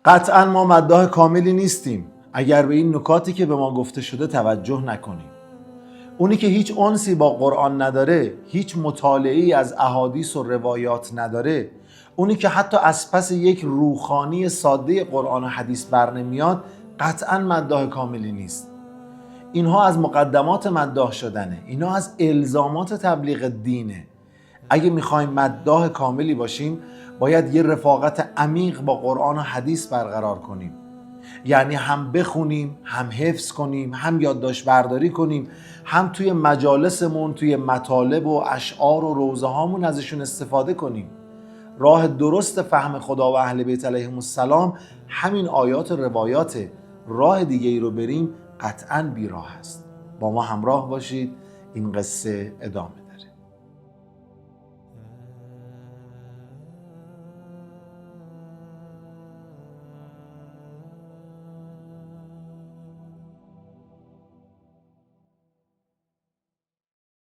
قطعا ما مداح کاملی نیستیم اگر به این نکاتی که به ما گفته شده توجه نکنیم. اونی که هیچ انسی با قرآن نداره، هیچ مطالعه‌ای از احادیث و روایات نداره، اونی که حتی از پس یک روخانی ساده قرآن و حدیث بر نمیاد، قطعا مداح کاملی نیست. اینها از مقدمات مداح شدنه، اینها از الزامات تبلیغ دینه. اگه میخوایم مداح کاملی باشیم باید یه رفاقت عمیق با قرآن و حدیث برقرار کنیم. یعنی هم بخونیم، هم حفظ کنیم، هم یادداشت برداری کنیم، هم توی مجالسمون، توی مطالب و اشعار و روزه هامون ازشون استفاده کنیم. راه درست فهم خدا و اهل بیت علیهم السلام همین آیات و روایاته. راه دیگه ای رو بریم قطعاً بیراه است. با ما همراه باشید، این قصه ادامه